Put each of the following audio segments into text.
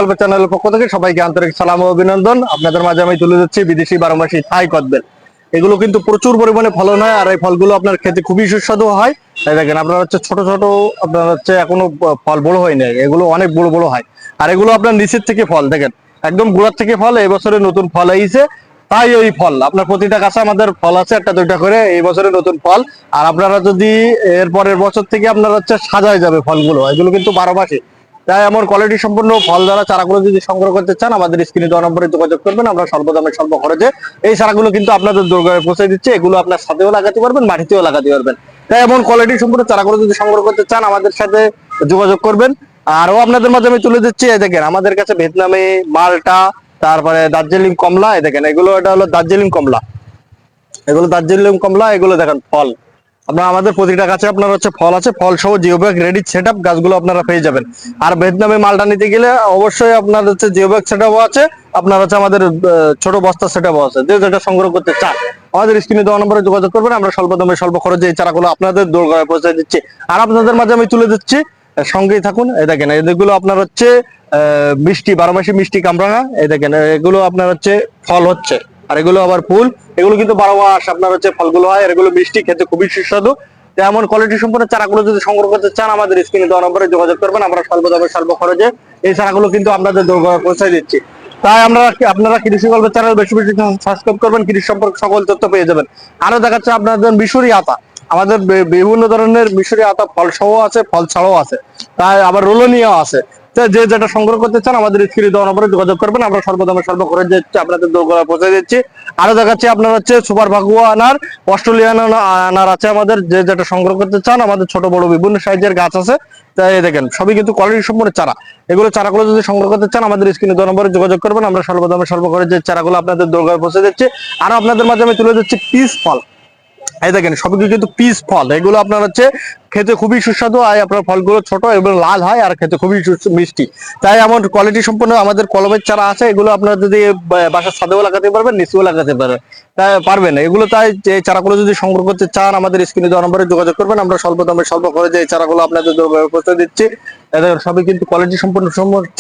গল্পের চ্যানেলের পক্ষ থেকে সবাইকে আন্তরিক সালাম ও অভিনন্দন। আপনাদের মাঝে আমি তুলে দিচ্ছি বিদেশি 12 মাসি থাই কদবেল। এগুলো কিন্তু প্রচুর পরিমাণে ফলন হয়, আর এই ফলগুলো আপনার খেতে খুবই সুস্বাদু হয়। তাই দেখেন আপনার হচ্ছে ছোট ছোট, আপনার হচ্ছে এখনো ফল বড় হয় নাই, এগুলো অনেক বড় বড় হয়। আর এগুলো আপনার নিচের থেকে ফল দেখেন, একদম গোড়ার থেকে ফল। এই বছরে নতুন ফল আইছে, তাই ওই ফল আপনার প্রতিটা গাছে আমাদের ফল আছে একটা দুইটা করে, এই বছরে নতুন ফল। আর আপনারা যদি এর পরের বছর থেকে আপনার হচ্ছে সাজায় যাবে ফলগুলো, এগুলো কিন্তু 12 মাসে। তাই এমন কোয়ালিটি সম্পন্ন ফল দ্বারা চারাগুলো যদি সংগ্রহ করতে চান, আমাদের স্ক্রিনে দেওয়া নম্বরে যোগাযোগ করবেন। আমরা স্বল্পদামে স্বল্প খরচে এই চারাগুলো কিন্তু আপনাদের দোরগোড়ায় পৌঁছে দিচ্ছে। এগুলো আপনার ছাদেও লাগাতে পারবেন, মাটিতেও লাগাতে পারবেন। তাই এমন কোয়ালিটি সম্পন্ন চারাগুলো যদি সংগ্রহ করতে চান, আমাদের সাথে যোগাযোগ করবেন। আরও আপনাদের মাঝে আমি তুলে দিচ্ছি, এই দেখেন আমাদের কাছে ভিয়েতনামি মালটা, তারপরে দার্জিলিং কমলা। এই দেখেন এগুলো, এটা হলো দার্জিলিং কমলা, এগুলো দার্জিলিং কমলা। এগুলো দেখেন ফল, আপনার আমাদের প্রতিটা গাছে আপনার হচ্ছে ফল আছে, ফল সহ geo bag ready set up গাছগুলো আপনারা পেয়ে যাবেন। আর ভিয়েতনামি মালটা নিতে গেলে অবশ্যই আপনার হচ্ছে জিও ব্যাগ সেট আপও আছে, আপনার হচ্ছে আমাদের ছোট বস্তা সেট আপও আছে। যে যেটা সংগ্রহ করতে চান, আমাদের স্ক্রিনে দেওয়া নম্বরে যোগাযোগ করবেন। আমরা স্বল্প দামে স্বল্প খরচে এই চারাগুলো আপনাদের দোরগোড়ায় পৌঁছে দিচ্ছি। আর আপনাদের মাঝে আমি তুলে দিচ্ছি, সঙ্গেই থাকুন। এই দেখেন এগুলো আপনার হচ্ছে মিষ্টি 12 মাসি মিষ্টি কামরাঙা। এই দেখেন এগুলো আপনার হচ্ছে ফল হচ্ছে, আর এগুলো আবার ফুল। এগুলো কিন্তু 12 মাস আপনার হচ্ছে ফলগুলো হয়, আর এগুলো মিষ্টি, খেতে খুবই সুস্বাদু। এমন কোয়ালিটি সম্পন্ন চারাগুলো যদি সংগ্রহ করতে চান, আমাদের স্ক্রিনে দেওয়া নম্বরে যোগাযোগ করবেন। আমরা স্বল্প দামে স্বল্প খরচে এই চারাগুলো কিন্তু আপনাদের দোরগোড়ায় পৌঁছে দিচ্ছি। তাই আপনারা কৃষি গল্পের চ্যানেল বেশি বেশি সাবস্ক্রাইব করবেন, কৃষি সম্পর্কে সকল তথ্য পেয়ে যাবেন। আরো দেখাচ্ছে আপনাদের মিশরি আতা, আমাদের বিভিন্ন ধরনের মিশরি আতা ফল সহ আছে, ফল ছাড়াও আছে, তাই আবার রোলনিয়াও আছে। যে যেটা সংগ্রহ করতে চান, আমাদের স্ক্রিনে দেওয়া নম্বরে যোগাযোগ করবেন। আমরা সর্বদামে স্বল্প খরচে আপনাদের দোরগোড়ায় পৌঁছে দিচ্ছি। আরো দেখাচ্ছি আপনার হচ্ছে সুপার ভাগুয়া আনার, অস্ট্রেলিয়ান আনার আছে আমাদের। যে যেটা সংগ্রহ করতে চান, আমাদের ছোট বড় বিভিন্ন সাইজের গাছ আছে। তাই দেখেন সবই কিন্তু কোয়ালিটি সম্পন্ন চারা। এগুলো চারাগুলো যদি সংগ্রহ করতে চান, আমাদের স্ক্রিনে দেওয়া নম্বরে যোগাযোগ করবেন। আমরা সর্বদামে স্বল্প খরচে চারাগুলো আপনাদের দোরগোড়ায় পৌঁছে দিচ্ছি। আর আপনাদের মাঝে আমি তুলে দিচ্ছি পিস ফল। এই দেখেন সবই কিন্তু পিস ফল, এগুলো আপনার হচ্ছে খেতে খুবই সুস্বাদু হয়। আপনার ফলগুলো ছোট এবং লাল হয়, আর খেতে খুবই মিষ্টি। তাই এমন কোয়ালিটি সম্পন্ন আমাদের কলমের চারা আছে। এগুলো আপনারা যদি বাসার ছাদেও লাগাতে পারবেন, নিচেও লাগাতে পারবেন, তাই পারবেন এগুলো। তাই এই চারাগুলো যদি সংগ্রহ করতে চান, আমাদের স্ক্রিনে দেওয়া নম্বরে যোগাযোগ করবেন। আমরা স্বল্প দামে স্বল্প খরচে এই চারাগুলো আপনাদের দোরগোড়ায় পৌঁছে দিচ্ছি। সবই কিন্তু কোয়ালিটি সম্পন্ন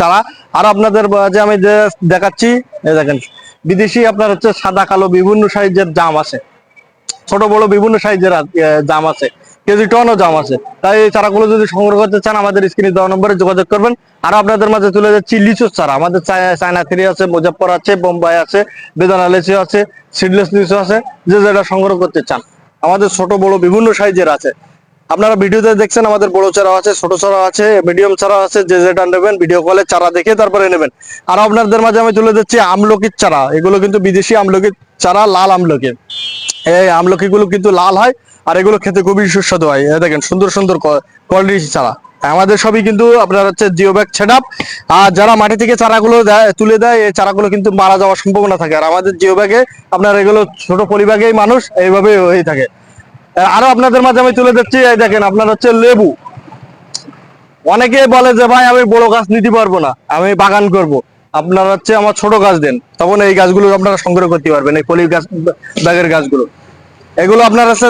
চারা। আর আপনাদের যে আমি যে দেখাচ্ছি, এই দেখেন বিদেশি আপনার হচ্ছে সাদা কালো বিভিন্ন সাইজের জাম আছে, ছোট বড় বিভিন্ন সাইজের জাম আছে, কেজি টনও জাম আছে। তাই এই চারাগুলো যদি সংগ্রহ করতে চান, আমাদের স্ক্রিনে দেওয়া নম্বরে যোগাযোগ করবেন। আর আপনাদের মাঝে তুলে যাচ্ছি লিচুর চারা। আমাদের চায়না থ্রি আছে, মুজাফফর আছে, বোম্বাই আছে, বেদানা লিচু আছে, সিডলেস লিচু আছে। যে যেটা সংগ্রহ করতে চান, আমাদের ছোট বড় বিভিন্ন সাইজের আছে। আপনারা ভিডিওতে দেখছেন আমাদের বড় চারা আছে, ছোট চারা আছে, মিডিয়াম চারা আছে। যে যেটা নেবেন ভিডিও কলে চারা দেখে তারপরে নেবেন। আর আপনাদের মাঝে আমি তুলে দিচ্ছি আমলকির চারা। এগুলো কিন্তু বিদেশি আমলকির চারা, লাল আমলকি। এই আমলকি গুলো কিন্তু লাল হয়, আর এগুলো খেতে খুবই সুস্বাদু হয়। দেখেন সুন্দর সুন্দর কোয়ালিটি চারা। আমাদের সবই কিন্তু আপনার হচ্ছে জিও ব্যাগ সেট আপ। আর যারা মাটি থেকে চারাগুলো তুলে দেয়, এই চারাগুলো কিন্তু মারা যাওয়ার সম্ভাবনা থাকে। আর আমাদের জিও ব্যাগে আপনার এগুলো ছোট পরিবাগেই মানুষ এইভাবে হয়ে থাকে। আরো আপনাদের মাঝে আমি তুলে দিচ্ছি, এই দেখেন আপনার হচ্ছে লেবু। অনেকে বলে যে ভাই আমি বড় গাছ নিতে পারবো না, আমি বাগান করব। আপনার হচ্ছে আমার ছোট গাছ দেন, তখন এই গাছগুলো আপনারা সংগ্রহ করতে পারবেন, এই পলি গাছ ব্যাগের গাছগুলো। এগুলো আপনার আছে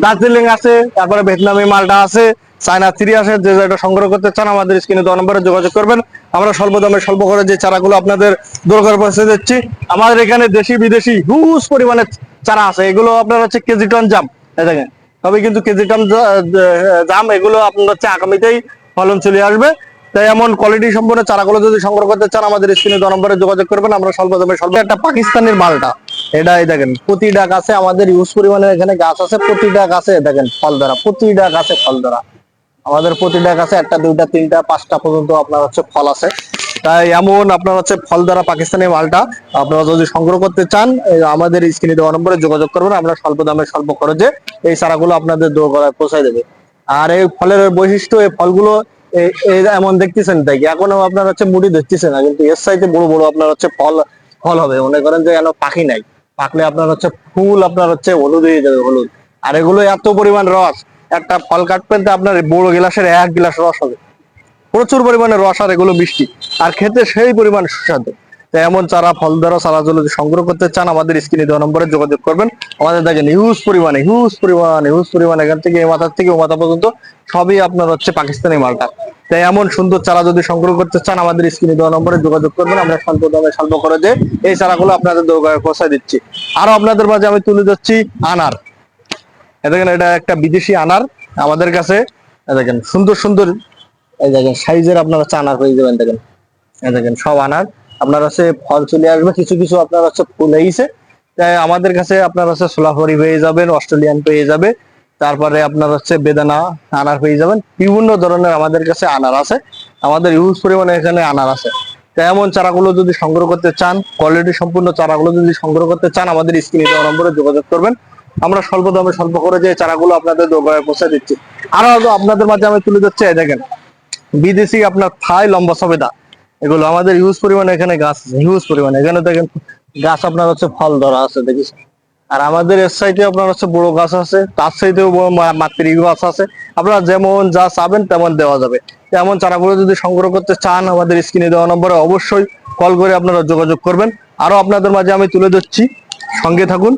দার্জিলিং আছে, তারপরে ভিয়েতনামি মালটা আছে, চায়না থ্রি আছে। যে যেটা সংগ্রহ করতে চান, আমাদের স্ক্রিনে দেওয়া নম্বরে যোগাযোগ করবেন। আমরা স্বল্প দামে স্বল্প করে যে চারাগুলো আপনাদের দরকার পৌঁছে দিচ্ছি। আমাদের এখানে দেশি বিদেশি হিউজ পরিমাণে চারা আছে। এগুলো আপনার হচ্ছে কেজি টন জাম। দেখেন তবে কিন্তু কেজি টন জাম, এগুলো আপনার হচ্ছে আগামীতেই ফলন চলে আসবে। তাই এমন কোয়ালিটি সম্পন্ন চারাগুলো যদি সংগ্রহ করতে চান, আমাদের স্ক্রিনে দেওয়া নম্বরে যোগাযোগ করবেন। আমরা স্বল্প দামে স্বল্প। একটা পাকিস্তানের মালটা, এটাই দেখেন প্রতিটা গাছে আমাদের ইউজ পরিমাণে এখানে গাছ আছে। প্রতিটা গাছে দেখেন ফল ধরা, প্রতিটা গাছে ফল ধরা। আমাদের প্রতিটা গাছে একটা দুইটা তিনটা পাঁচটা পর্যন্ত আপনার হচ্ছে ফল আছে। তাই এমন আপনার হচ্ছে ফল ধরা পাকিস্তানি মালটা আপনারা যদি সংগ্রহ করতে চান, আমাদের স্ক্রিনে দেওয়া নম্বরে যোগাযোগ করবেন। আমরা স্বল্প দামে স্বল্প খরচে এই চারাগুলো আপনাদের দোরগোড়ায় পৌঁছায় দেবে। আর এই ফলের বৈশিষ্ট্য, এই ফলগুলো এমন দেখতেছেন তাই এখনো আপনার হচ্ছে মুড়ি ধরতেছে না, কিন্তু এর সাইডে বড় বড় আপনার হচ্ছে ফল ফল হবে। মনে করেন যে এখনো পাখি নাই, পাকলে আপনার হচ্ছে ফুল আপনার হচ্ছে হলুদ হয়ে যাবে, হলুদ। আর এগুলো এত পরিমাণ রস, একটা ফল কাটবেন তো আপনার বড় গ্লাসের 1 গ্লাস রস হবে, প্রচুর পরিমাণে রস। আর এগুলো মিষ্টি, আর খেতে সেই পরিমাণ সুস্বাদু। তো এমন চারা ফল ধরা চারা যদি সংগ্রহ করতে চান আমাদের স্ক্রিনে দেওয়া নম্বরে যোগাযোগ করবেন। আমাদের দেখেন হিউজ পরিমাণে এখান থেকে এই মাথা থেকে ও মাথা পর্যন্ত সবই আপনার হচ্ছে পাকিস্তানি মালটা। তাই এমন সুন্দর চারা যদি সংগ্রহ করতে চান আমাদের স্ক্রিনে দেওয়া নম্বরে যোগাযোগ করবেন। আমরা স্বল্প দামে স্বল্প করে যে এই চারাগুলো আপনাদের দোকানে পৌঁছায় দিচ্ছি। আরো আপনাদের মাঝে আমি তুলে যাচ্ছি আনার। দেখেন এটা একটা বিদেশি আনার আমাদের কাছে। দেখেন সুন্দর সুন্দর এই দেখেন সাইজের আপনারা হচ্ছে আনার পেয়ে যাবেন। দেখেন দেখেন সব আনার আপনার হচ্ছে ফল চলে আসবে, কিছু কিছু আপনার হচ্ছে ফুল হয়েছে। তাই আমাদের কাছে আপনার হচ্ছে সোলাফরি পেয়ে যাবেন, অস্ট্রেলিয়ান পেয়ে যাবে, তারপরে আপনার হচ্ছে বেদানা আনার পেয়ে যাবেন। বিভিন্ন ধরনের আমাদের কাছে আনার আছে, আমাদের হিউজ পরিমাণে এখানে আনার আছে। তাই এমন চারাগুলো যদি সংগ্রহ করতে চান, কোয়ালিটি সম্পূর্ণ চারাগুলো যদি সংগ্রহ করতে চান আমাদের স্ক্রিনে দেওয়া নম্বরে যোগাযোগ করবেন। আমরা স্বল্প দামে স্বল্প করে যে চারাগুলো আপনাদের দোকানে পৌঁছে দিচ্ছি। আরো আপনাদের মাঝে আমি তুলে যাচ্ছি দেখেন বিদেশি আপনার থাই লম্বা সবেদা। এগুলো আমাদের হিউজ পরিমাণে এখানে গাছ আছে, হিউজ পরিমাণে এখানে দেখেন গাছ আপনার হচ্ছে ফল ধরা আছে দেখিস। আর আমাদের এর সাইডে আপনার হচ্ছে বড় গাছ আছে, তার সাইডেও বড় মাতৃ গাছ আছে। আপনারা যেমন যা চাবেন তেমন দেওয়া যাবে। তেমন চারাগুলো যদি সংগ্রহ করতে চান আমাদের স্ক্রিনে দেওয়া নম্বরে অবশ্যই কল করে আপনারা যোগাযোগ করবেন। আরো আপনাদের মাঝে আমি তুলে দিচ্ছি, সঙ্গে থাকুন।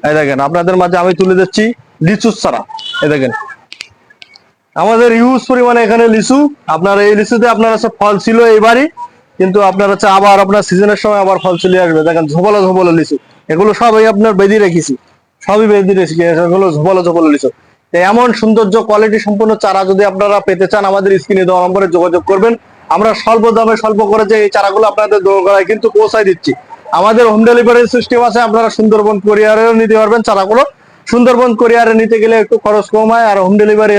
এই দেখেন আপনাদের মাঝে আমি তুলে দিচ্ছি লিচুর চারা। এই দেখেন আমাদের হিউজ পরিমাণে এখানে লিচু। আপনার এই লিচুতে আপনার হচ্ছে ফল ছিল এইবারই, কিন্তু আপনার হচ্ছে আবার আপনার সিজনের সময় আবার ফল চলে আসবে। দেখেন ঝোপালো ঝোপালো লিচু, এগুলো সবই আপনার বেঁধে রেখেছি, সবই বেঁধে রেখেছি, এগুলো ঝোপালো ঝোপালো লিচু। এমন সৌন্দর্য কোয়ালিটি সম্পূর্ণ চারা যদি আপনারা পেতে চান আমাদের স্ক্রিনে দেওয়া নম্বরে যোগাযোগ করবেন। আমরা স্বল্প দামে স্বল্প করে যে এই চারাগুলো আপনাদের দোকানে কিন্তু পৌঁছায় দিচ্ছি। আমাদের হোম ডেলিভারি সিস্টেম আছে, আপনারা সুন্দরবন কুরিয়ারেও নিতে পারবেন চারাগুলো। সুন্দরবন কুরিয়ারে নিতে গেলে একটু খরচ কম হয়, আর হোম ডেলিভারি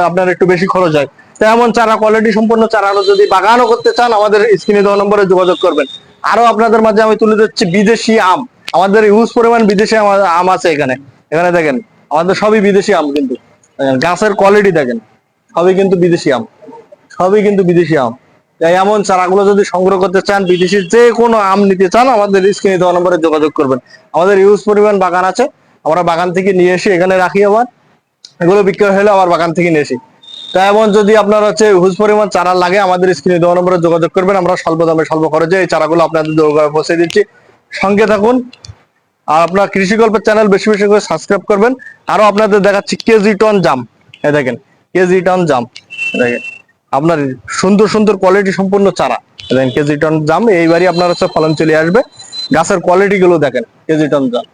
আপনার একটু বেশি খরচ হয়। তেমন চারা কোয়ালিটি সম্পন্ন চারা যদি বাগানও করতে চান আমাদের স্ক্রিনে দেওয়া নম্বরে যোগাযোগ করবেন। আরো আপনাদের মাঝে আমি তুলে দিচ্ছি বিদেশি আম। আমাদের হিউজ পরিমাণ বিদেশি আম আছে এখানে। এখানে দেখেন আমাদের সবই বিদেশি আম, কিন্তু গাছের কোয়ালিটি দেখেন সবই কিন্তু বিদেশি আম, সবই কিন্তু বিদেশি আম। তাই এমন চারাগুলো যদি সংগ্রহ করতে চান, বিদেশির যে কোনো আম নিতে চান আমাদের স্ক্রিনে দেওয়া নম্বরে যোগাযোগ করবেন। আমাদের হিউজ পরিমাণ বাগান আছে, আমরা বাগান থেকে নিয়ে এসে এখানে রাখি, আবার এগুলো বিক্রি হলে আবার বাগান থেকে নিয়ে আসি। তাই এমন যদি আপনার হচ্ছে হিউজ পরিমাণ চারা লাগে আমাদের স্ক্রিনে দেওয়া নম্বরে যোগাযোগ করবেন। আমরা স্বল্প দামে স্বল্প খরচে এই চারাগুলো আপনাদের দোকানে পৌঁছে দিচ্ছি। সঙ্গে থাকুন। আর আপনার কৃষি গল্পের চ্যানেল বেশি বেশি করে সাবস্ক্রাইব করবেন। আরো আপনাদের দেখাচ্ছি কেজি টন জাম। এই দেখেন কেজি টন জাম, দেখেন আপনার সুন্দর সুন্দর কোয়ালিটি সম্পূর্ণ চারা। দেখেন কেজি টন জাম এইবারই আপনার হচ্ছে ফলন চলে আসবে। গাছের কোয়ালিটি গুলো দেখেন কেজি টন জাম।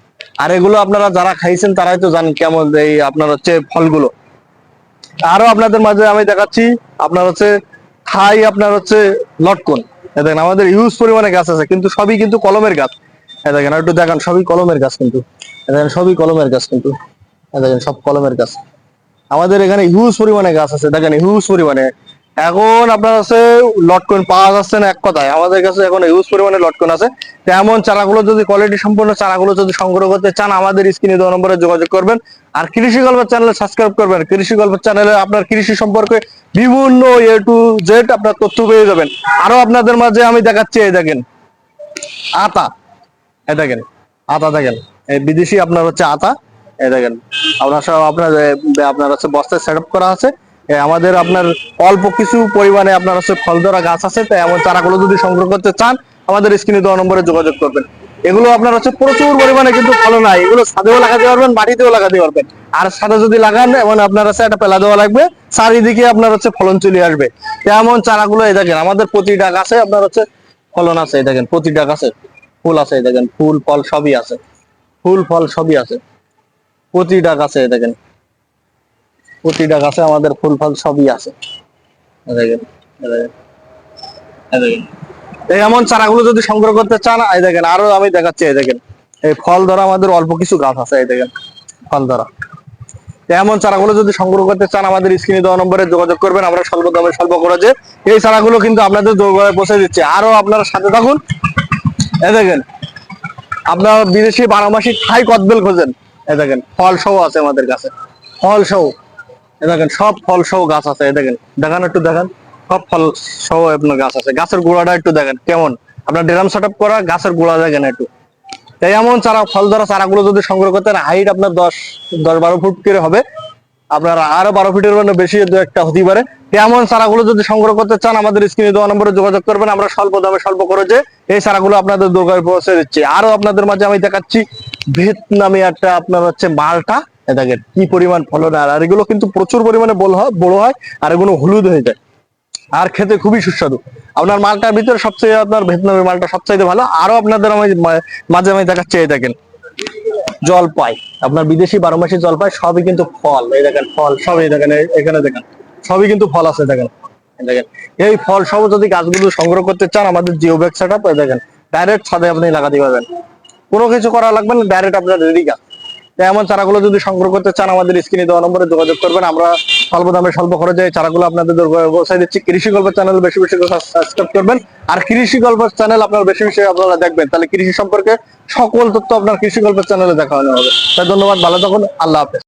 আর এগুলো আপনারা যারা খাইছেন তারাই তো জানেন কেমন এই আপনার হচ্ছে ফলগুলো। আরো আপনাদের মাঝে আমি দেখাচ্ছি আপনার হচ্ছে থাই আপনার হচ্ছে লটকন। দেখেন আমাদের হিউজ পরিমাণে গাছ আছে, কিন্তু সবই কিন্তু কলমের গাছ। দেখেন একটু দেখেন সবই কলমের গাছ, কিন্তু দেখেন সবই কলমের গাছ, কিন্তু দেখেন সব কলমের গাছ। আমাদের এখানে হিউজ পরিমাণে গাছ আছে, দেখেন হিউজ পরিমাণে। এখন আপনার কাছে লটকন পাওয়া যাচ্ছে না এক কথায়, আমাদের কাছে এখন হিউজ পরিমাণে লটকন আছে। তেমন চারাগুলো যদি কোয়ালিটি সম্পূর্ণ চারাগুলো যদি সংগ্রহ করতে চান আমাদের স্ক্রিনে দেওয়া নম্বরে যোগাযোগ করবেন। আর কৃষি গল্পের চ্যানেল সাবস্ক্রাইব করবেন। কৃষি গল্পের চ্যানেলে আপনার কৃষি সম্পর্কে বিভিন্ন এ টু জেড আপনার তথ্য পেয়ে যাবেন। আরো আপনাদের মাঝে আমি দেখাচ্ছি এই দেখেন আতা। এই দেখেন আতা, দেখেন এই বিদেশি আপনার হচ্ছে আতা। এই দেখেন আপনার সব আপনার হচ্ছে বস্তায় সেট আপ করা আছে। আমাদের আপনার অল্প কিছু পরিমাণে আপনার হচ্ছে ফল ধরা গাছ আছে। তাই এমন চারাগুলো যদি সংগ্রহ করতে চান আমাদের স্ক্রিনে দেওয়া নম্বরে যোগাযোগ করবেন। এগুলো আপনার হচ্ছে প্রচুর পরিমাণে কিন্তু ফলন হয়, এগুলো ছাদেও লাগাতে পারবেন, মাটিতেও লাগাতে পারবেন। আর ছাদে যদি লাগান এবং আপনার হচ্ছে একটা পেলা দেওয়া লাগবে, চারিদিকে আপনার হচ্ছে ফলন চলে আসবে। তেমন চারাগুলো এই দেখেন আমাদের প্রতিটা গাছে আপনার হচ্ছে ফলন আছে। এই দেখেন প্রতিটা গাছে ফুল আছে, দেখেন ফুল ফল সবই আছে, ফুল ফল সবই আছে প্রতিটা গাছে। দেখেন প্রতিটা গাছে আমাদের ফুল ফল সবই আছে। দেখেন এই এমন চারাগুলো যদি সংগ্রহ করতে চান এই দেখেন আরো আমি দেখাচ্ছি। এই দেখেন এই ফল ধরা আমাদের অল্প কিছু গাছ আছে। এই দেখেন ফল ধরা। এমন চারাগুলো যদি সংগ্রহ করতে চান আমাদের স্ক্রিনে দেওয়া নম্বরে যোগাযোগ করবেন। আমরা স্বল্প দামে স্বল্প করে যে এই চারাগুলো কিন্তু আপনাদের দোকানে পৌঁছে দিচ্ছে। আরো আপনারা সাথে থাকুন। এই দেখেন আপনার বিদেশি 12 মাসি থাই কদবেল খোঁজেন, এই দেখেন ফল সহ আছে আমাদের কাছে, ফল সহ। এই দেখেন সব ফল সহ গাছ আছে। এই দেখেন দেখান একটু দেখেন সব ফল সহ আপনার গাছ আছে। গাছের গোড়াটা একটু দেখেন কেমন, আপনার ড্রাম সেট আপ করা গাছের গোড়া দেখেন একটু। তাই এমন চারা ফল ধরা চারাগুলো যদি সংগ্রহ করতে হাইট আপনার 10-12 ফুট করে হবে। আপনার আরো 12 ফিটের বেশি দু একটা হতে পারে। এমন চারাগুলো যদি সংগ্রহ করতে চান আমাদের স্ক্রিনে দেওয়া নম্বরে যোগাযোগ করবেন, আমরা স্বল্প দামে স্বল্প খরচে এই চারাগুলো আপনাদের দোকানে পৌঁছে দিচ্ছি। আরো আপনাদের মাঝে আমি দেখাচ্ছি ভিয়েতনামি একটা আপনার হচ্ছে মালটা, দেখেন কি পরিমাণ ফলন, আর এগুলো কিন্তু প্রচুর পরিমাণে বড় হয় আর এগুলো হলুদ হয়ে যায় আর খেতে খুবই সুস্বাদু। আপনার মালটার ভিতরে সবচেয়ে আপনার ভিয়েতনামি মালটা সবচেয়ে ভালো। আরো আপনাদের আমি মাঝে আমি দেখাচ্ছি, এই দেখেন জলপাই, আপনার বিদেশি 12 মাসি জলপাই, সবই কিন্তু ফল, এই দেখেন ফল সবই দেখেন, এখানে দেখেন সবই কিন্তু ফল আছে, দেখেন দেখেন এই ফল সব যদি গাছগুলো সংগ্রহ করতে চান আমাদের জিও ব্যাগ সেটআপ, দেখেন ডাইরেক্ট ছাদে আপনি লাগাতে পারবেন, কোনো কিছু করা লাগবে না, ডাইরেক্ট আপনার রেডি গাছ। এমন চারাগুলো যদি সংগ্রহ করতে চান আমাদের স্ক্রিনে দেওয়া নম্বরে যোগাযোগ করবেন, আমরা স্বল্প দামে স্বল্প খরচে এই চারাগুলো আপনাদের পৌঁছায় দিচ্ছি। কৃষি গল্প চ্যানেল বেশি বেশি করে সাবস্ক্রাইব করবেন, আর কৃষি গল্প চ্যানেল আপনার বেশি বেশি আপনারা দেখবেন, তাহলে কৃষি সম্পর্কে সকল তথ্য আপনার কৃষি গল্প চ্যানেলে দেখানো হবে। তাই ধন্যবাদ, ভালো থাকুন, আল্লাহ হাফেজ।